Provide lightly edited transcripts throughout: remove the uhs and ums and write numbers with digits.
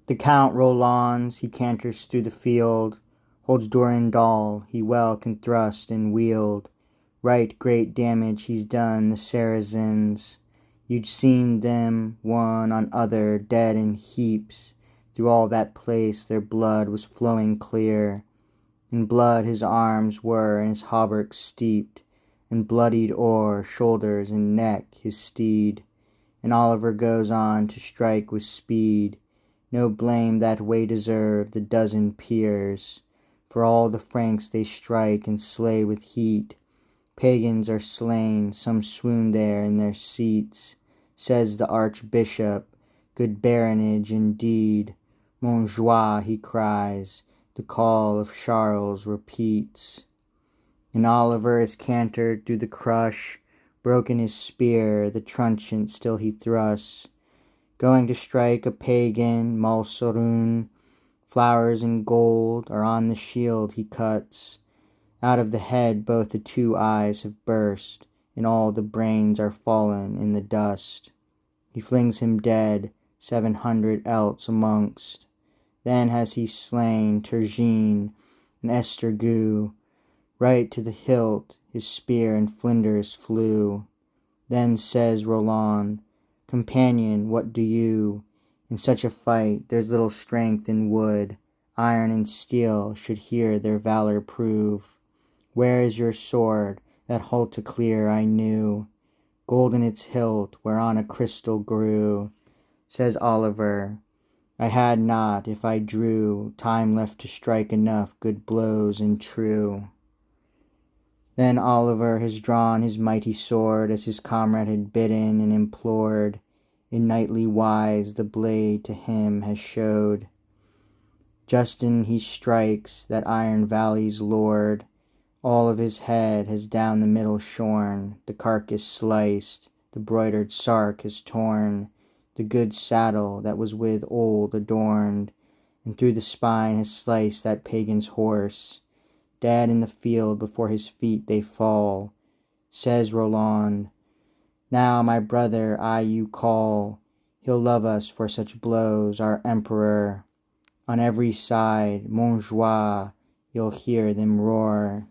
The Count Rolands, he canters through the field, holds Durandal, he well can thrust and wield. Right great damage he's done the Saracens. You'd seen them, one on other, dead in heaps. Through all that place their blood was flowing clear. In blood his arms were and his hauberk steeped, and bloodied o'er shoulders and neck his steed. And Oliver goes on to strike with speed. No blame that way deserve the dozen peers. For all the Franks they strike and slay with heat. Pagans are slain, some swoon there in their seats. Says the Archbishop, good baronage indeed. Montjoie, he cries, the call of Charles repeats. And Oliver is cantered through the crush, broken his spear, the truncheon still he thrusts. Going to strike a pagan, Malsarun, flowers and gold are on the shield he cuts. Out of the head both the two eyes have burst, and all the brains are fallen in the dust. He flings him dead, 700 else amongst. Then has he slain Turgine and Estergu. Right to the hilt his spear in flinders flew. Then says Roland, Companion, what do you? In such a fight there's little strength in wood. Iron and steel should here their valour prove. Where is your sword, that Haltaclear I knew? Gold in its hilt, whereon a crystal grew. Says Oliver, I had not, if I drew, time left to strike enough good blows and true. Then Oliver has drawn his mighty sword, as his comrade had bidden and implored. In knightly wise the blade to him has showed. Justin he strikes, that Iron Valley's lord. All of his head has down the middle shorn, the carcass sliced, the broidered sark is torn, the good saddle that was with old adorned, and through the spine has sliced that pagan's horse. Dead in the field before his feet they fall. Says Roland, Now, my brother, I you call. He'll love us for such blows, our emperor. On every side, Montjoie, you'll hear them roar.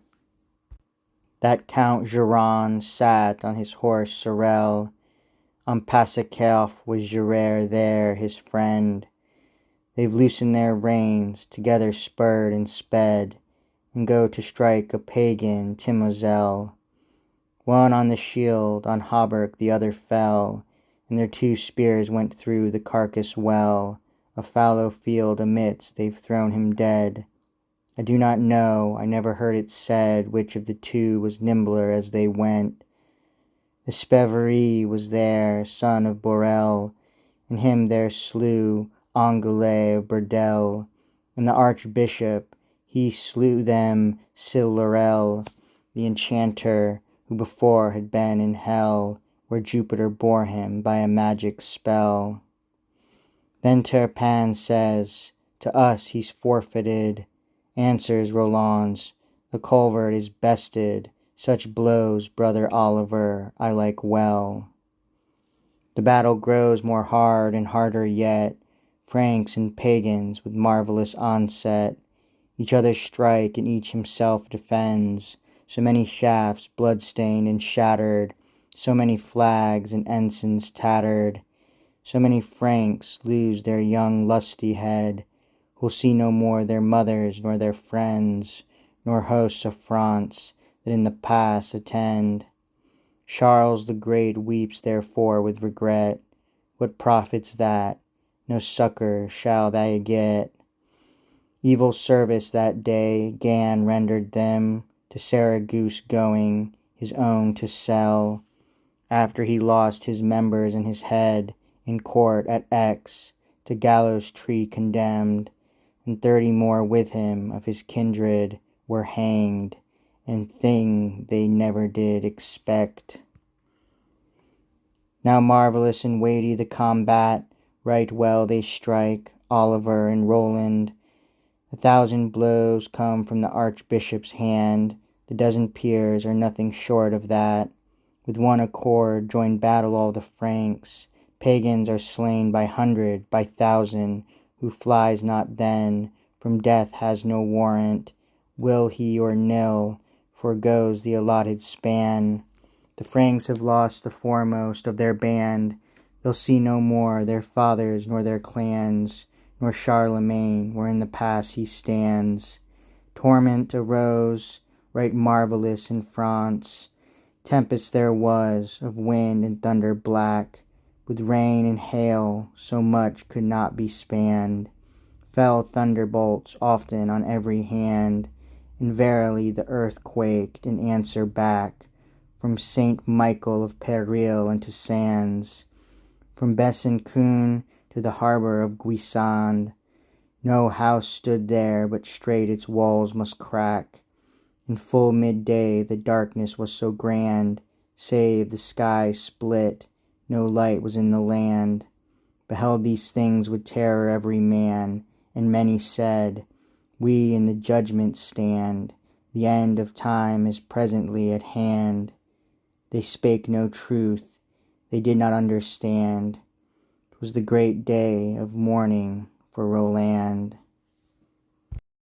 That Count Giron sat on his horse Sorel. On Passacauf was Gerard there, his friend. They've loosened their reins, together spurred and sped, and go to strike a pagan Timozel. One on the shield, on hauberk the other fell, and their two spears went through the carcass well. A fallow field amidst they've thrown him dead. I do not know, I never heard it said, which of the two was nimbler as they went. Espeverie was there, son of Borel, and him there slew Angele of Burdel, and the Archbishop, he slew them Sillerel, the enchanter, who before had been in hell, where Jupiter bore him by a magic spell. Then Turpin says, to us he's forfeited. Answers Roland's, the culvert is bested. Such blows, brother Oliver, I like well. The battle grows more hard and harder yet. Franks and pagans with marvellous onset. Each other strike and each himself defends. So many shafts blood-stained and shattered. So many flags and ensigns tattered. So many Franks lose their young lusty head, who'll see no more their mothers nor their friends, nor hosts of France that in the pass attend. Charles the Great weeps therefore with regret. What profits that? No succour shall they get. Evil service that day Gan rendered them, to Saragosse going, his own to sell, after he lost his members and his head, in court at Aix, to gallows tree condemned, and 30 more with him of his kindred were hanged, and thing they never did expect. Now marvellous and weighty the combat, right well they strike, Oliver and Roland. 1,000 blows come from the Archbishop's hand, the dozen peers are nothing short of that. With one accord join battle all the Franks, pagans are slain by hundred, by thousand, who flies not then, from death has no warrant, will he or nill, foregoes the allotted span. The Franks have lost the foremost of their band, they'll see no more their fathers nor their clans, nor Charlemagne, where in the pass he stands. Torment arose, right marvellous in France, tempest there was, of wind and thunder black, with rain and hail, so much could not be spanned. Fell thunderbolts often on every hand, and verily the earth quaked in answer back, from Saint Michael of Peril unto Sands, from Besancon to the harbour of Guisand. No house stood there but straight its walls must crack. In full midday the darkness was so grand, save the sky split, no light was in the land. Beheld these things with terror every man, and many said, we in the judgment stand, the end of time is presently at hand. They spake no truth, they did not understand. 'Twas the great day of mourning for Roland.